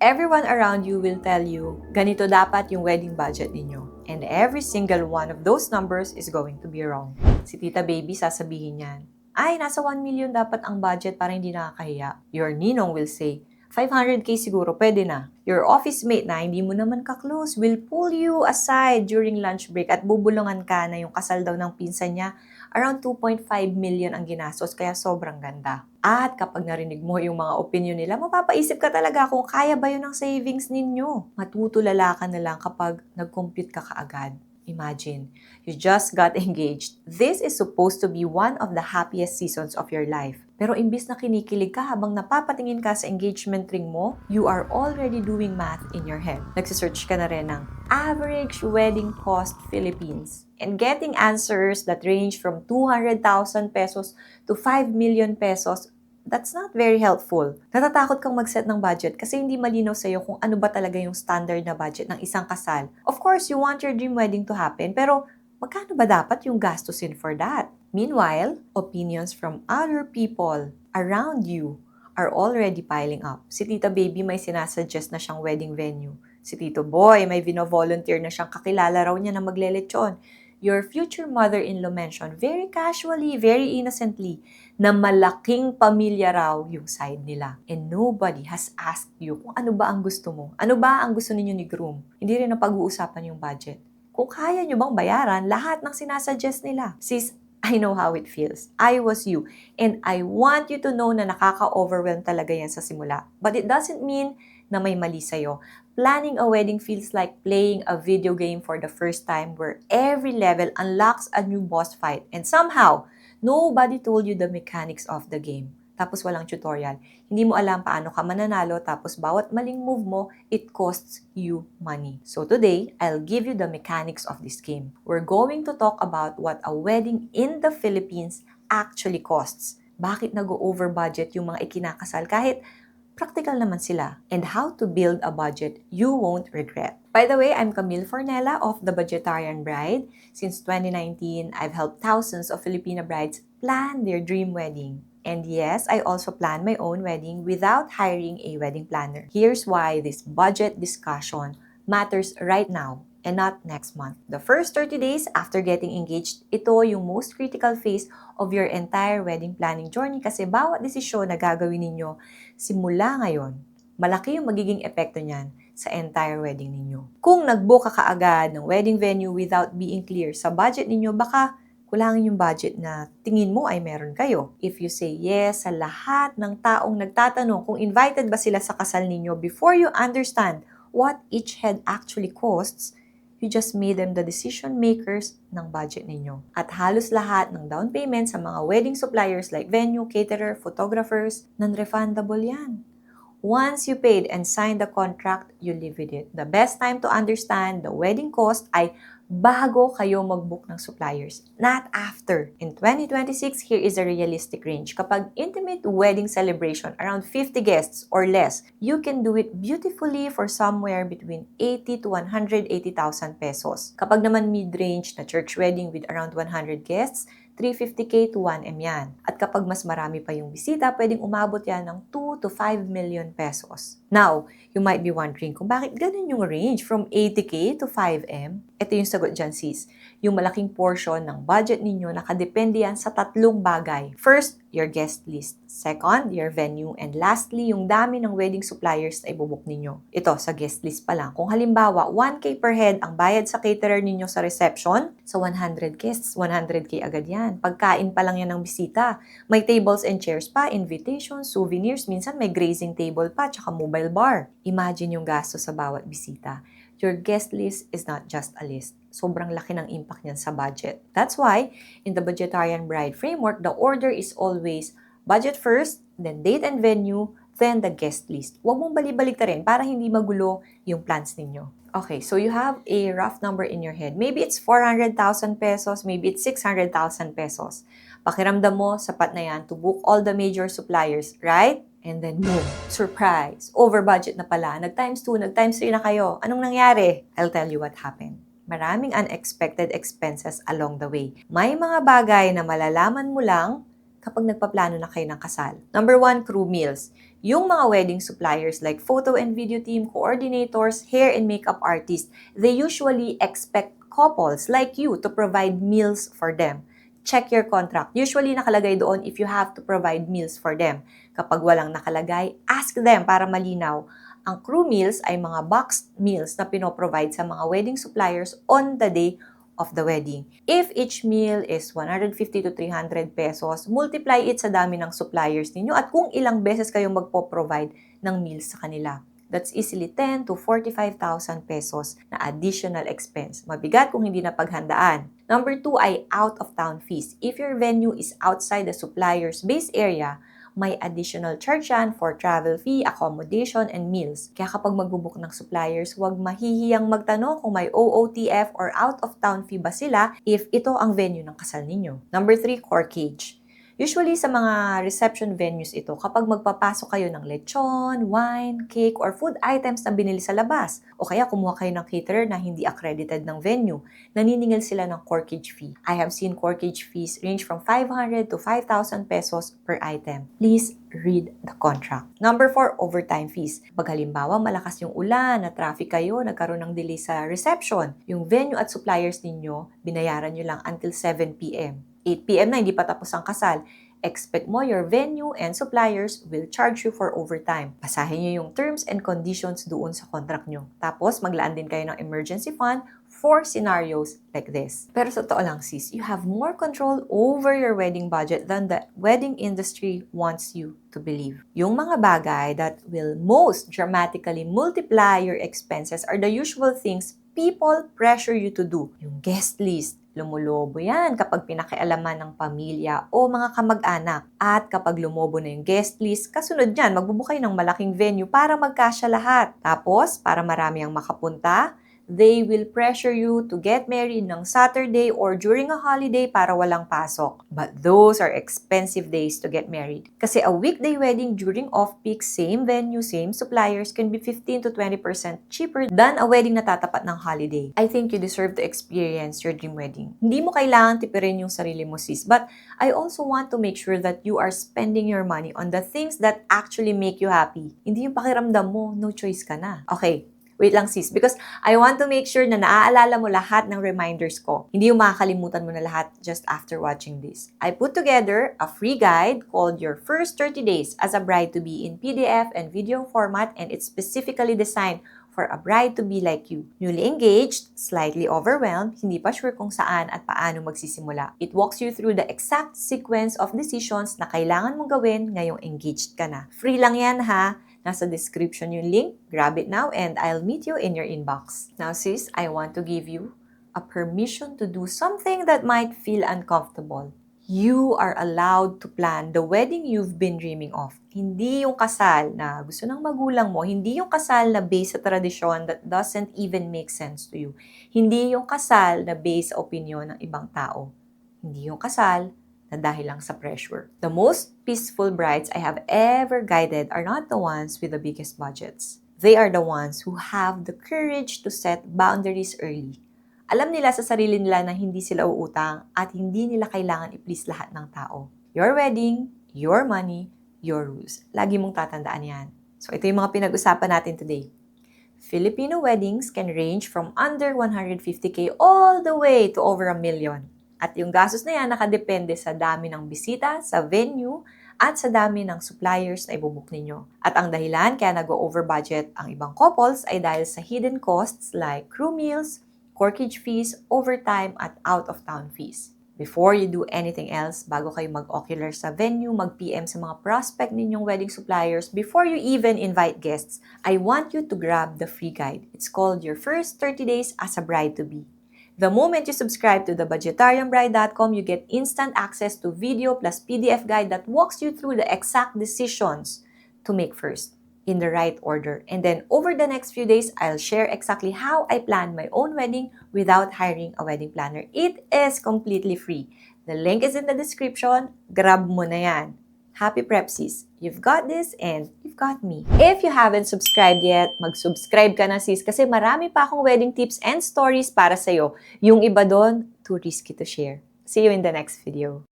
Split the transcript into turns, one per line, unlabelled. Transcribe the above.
Everyone around you will tell you, ganito dapat yung wedding budget ninyo. And every single one of those numbers is going to be wrong. Si Tita Baby sasabihin niyan, ay, nasa 1 million dapat ang budget para hindi nakakahiya. Your ninong will say, 500k siguro, pwede na. Your office mate na hindi mo naman ka-close will pull you aside during lunch break at bubulungan ka na yung kasal daw ng pinsan niya. Around 2.5 million ang ginastos, kaya sobrang ganda. At kapag narinig mo yung mga opinion nila, mapapaisip ka talaga kung kaya ba yun ang savings ninyo. Matutulala ka na lang kapag nag-compute ka kaagad. Imagine, you just got engaged. This is supposed to be one of the happiest seasons of your life. Pero imbis na kinikilig ka habang napapatingin ka sa engagement ring mo, you are already doing math in your head. Nagsisearch ka na rin ng average wedding cost Philippines and getting answers that range from 200,000 pesos to 5 million pesos. That's not very helpful. Natatakot kang mag-set ng budget kasi hindi malinaw sa'yo kung ano ba talaga yung standard na budget ng isang kasal. Of course, you want your dream wedding to happen, pero magkano ba dapat yung gastusin for that? Meanwhile, opinions from other people around you are already piling up. Si Tita Baby may sinasuggest na siyang wedding venue. Si Tito Boy may vino-volunteer na siyang kakilala raw niya na maglelechon. Your future mother-in-law mentioned very casually, very innocently, na malaking pamilya raw yung side nila. And nobody has asked you kung ano ba ang gusto mo. Ano ba ang gusto ninyo ni groom? Hindi rin napag-uusapan yung budget. Kung kaya nyo bang bayaran lahat ng sinasuggest nila. Sis, I know how it feels. I was you. And I want you to know na nakaka-overwhelm talaga yan sa simula. But it doesn't mean na may mali sa'yo. Planning a wedding feels like playing a video game for the first time where every level unlocks a new boss fight. And somehow, nobody told you the mechanics of the game. Tapos walang tutorial. Hindi mo alam paano ka mananalo, tapos bawat maling move mo, it costs you money. So today, I'll give you the mechanics of this game. We're going to talk about what a wedding in the Philippines actually costs. Bakit nag-over budget yung mga ikinakasal kahit practical naman sila, and how to build a budget you won't regret. By the way, I'm Camille Fornella of The Budgetarian Bride. Since 2019, I've helped thousands of Filipina brides plan their dream wedding. And yes, I also plan my own wedding without hiring a wedding planner. Here's why this budget discussion matters right now and not next month. The first 30 days after getting engaged, ito yung most critical phase of your entire wedding planning journey kasi bawat desisyon na gagawin ninyo simula ngayon, malaki yung magiging epekto niyan sa entire wedding ninyo. Kung nag-book ka kaagad ng wedding venue without being clear sa budget ninyo, baka kulangin yung budget na tingin mo ay meron kayo. If you say yes sa lahat ng taong nagtatanong kung invited ba sila sa kasal ninyo before you understand what each head actually costs, you just made them the decision makers ng budget ninyo. At halos lahat ng down payment sa mga wedding suppliers like venue, caterer, photographers, non-refundable yan. Once you paid and signed the contract, you live with it. The best time to understand the wedding cost ay bago kayo mag-book ng suppliers, not after. In 2026, here is a realistic range. Kapag intimate wedding celebration, around 50 guests or less, you can do it beautifully for somewhere between 80 to 180,000 pesos. Kapag naman mid-range na church wedding with around 100 guests, 350k to 1M yan. At kapag mas marami pa yung bisita, pwedeng umabot yan ng 2 to 5 million pesos. Now, you might be wondering kung bakit ganun yung range from 80k to 5M? Ito yung sagot dyan, sis. Yung malaking portion ng budget ninyo nakadepende yan sa tatlong bagay. First, your guest list. Second, your venue. And lastly, yung dami ng wedding suppliers na ibubuk ninyo. Ito, sa guest list pa lang. Kung halimbawa, 1k per head ang bayad sa caterer ninyo sa reception, sa 100 guests, 100k agad yan. Pagkain pa lang yan ng bisita. May tables and chairs pa, invitations, souvenirs, minsan may grazing table pa, tsaka mobile bar. Imagine yung gasto sa bawat bisita. Your guest list is not just a list. Sobrang laki ng impact niyan sa budget. That's why, in the Budgetarian Bride framework, the order is always budget first, then date and venue, then the guest list. Huwag mong bali-baliktarin para hindi magulo yung plans ninyo. Okay, so you have a rough number in your head. Maybe it's 400,000 pesos, maybe it's 600,000 pesos. Pakiramdam mo, sapat na yan to book all the major suppliers, right? And then, boom, surprise, over budget na pala. Nag-times 2, nag-times 3 na kayo. Anong nangyari? I'll tell you what happened. Maraming unexpected expenses along the way. May mga bagay na malalaman mo lang kapag nagpaplano na kayo ng kasal. Number 1, crew meals. Yung mga wedding suppliers like photo and video team, coordinators, hair and makeup artists, they usually expect couples like you to provide meals for them. Check your contract. Usually nakalagay doon if you have to provide meals for them. Kapag walang nakalagay, ask them para malinaw. Ang crew meals ay mga boxed meals na pinoprovide sa mga wedding suppliers on the day of the wedding. If each meal is 150 to 300 pesos, multiply it sa dami ng suppliers ninyo at kung ilang beses kayong magpo-provide ng meals sa kanila. That's easily 10 to 45,000 pesos na additional expense. Mabigat kung hindi na paghandaan. Number 2 ay out-of-town fees. If your venue is outside the supplier's base area, may additional charge yan for travel fee, accommodation, and meals. Kaya kapag magbubook ng suppliers, huwag mahihiyang magtanong kung may OOTF or out-of-town fee ba sila if ito ang venue ng kasal ninyo. Number 3, corkage. Usually sa mga reception venues ito, kapag magpapasok kayo ng lechon, wine, cake, or food items na binili sa labas, o kaya kumuha kayo ng caterer na hindi accredited ng venue, naniningil sila ng corkage fee. I have seen corkage fees range from 500 to 5,000 pesos per item. Please read the contract. Number 4, overtime fees. Pag halimbawa malakas yung ulan, na traffic kayo, nagkaroon ng delay sa reception, yung venue at suppliers ninyo, binayaran nyo lang until 7 p.m. 8 p.m. na hindi pa tapos ang kasal, expect mo your venue and suppliers will charge you for overtime. Basahin nyo yung terms and conditions doon sa contract nyo. Tapos, maglaan din kayo ng emergency fund for scenarios like this. Pero sa totoo lang sis, you have more control over your wedding budget than the wedding industry wants you to believe. Yung mga bagay that will most dramatically multiply your expenses are the usual things people pressure you to do. Yung guest list, lumulobo yan kapag pinakialaman ng pamilya o mga kamag-anak. At kapag lumobo na yung guest list, kasunod yan, magbubuo kayo ng malaking venue para magkasya lahat. Tapos, para marami ang makapunta, they will pressure you to get married ng Saturday or during a holiday para walang pasok. But those are expensive days to get married. Kasi a weekday wedding during off-peak, same venue, same suppliers can be 15 to 20% cheaper than a wedding na tatapat ng holiday. I think you deserve to experience your dream wedding. Hindi mo kailangan tipirin yung sarili mo sis, but I also want to make sure that you are spending your money on the things that actually make you happy. Hindi yung pakiramdam mo, no choice ka na. Okay. Wait lang sis, because I want to make sure na naaalala mo lahat ng reminders ko. Hindi yung makakalimutan mo na lahat just after watching this. I put together a free guide called Your First 30 Days as a Bride-to-Be in PDF and video format, and it's specifically designed for a bride-to-be like you. Newly engaged, slightly overwhelmed, hindi pa sure kung saan at paano magsisimula. It walks you through the exact sequence of decisions na kailangan mong gawin ngayong engaged ka na. Free lang yan ha! Nasa description yung link. Grab it now and I'll meet you in your inbox. Now sis, I want to give you a permission to do something that might feel uncomfortable. You are allowed to plan the wedding you've been dreaming of. Hindi yung kasal na gusto ng magulang mo. Hindi yung kasal na based sa tradisyon that doesn't even make sense to you. Hindi yung kasal na based sa opinion ng ibang tao. Hindi yung kasal na dahil lang sa pressure. The most peaceful brides I have ever guided are not the ones with the biggest budgets. They are the ones who have the courage to set boundaries early. Alam nila sa sarili nila na hindi sila uutang at hindi nila kailangan i-please lahat ng tao. Your wedding, your money, your rules. Lagi mong tatandaan yan. So ito yung mga pinag-usapan natin today. Filipino weddings can range from under 150K all the way to over 1 million. At yung gastos na yan nakadepende sa dami ng bisita, sa venue, at sa dami ng suppliers na ibubook ninyo. At ang dahilan kaya nag-over budget ang ibang couples ay dahil sa hidden costs like crew meals, corkage fees, overtime, at out-of-town fees. Before you do anything else, bago kayo mag-ocular sa venue, mag-PM sa mga prospect ninyong wedding suppliers, before you even invite guests, I want you to grab the free guide. It's called Your First 30 Days as a Bride-to-Be. The moment you subscribe to thebudgetarianbride.com, you get instant access to video plus PDF guide that walks you through the exact decisions to make first, in the right order. And then over the next few days, I'll share exactly how I planned my own wedding without hiring a wedding planner. It is completely free. The link is in the description. Grab mo na yan. Happy Prepsis! You've got this and you've got me. If you haven't subscribed yet, mag-subscribe ka na sis kasi marami pa akong wedding tips and stories para sa'yo. Yung iba doon, too risky to share. See you in the next video.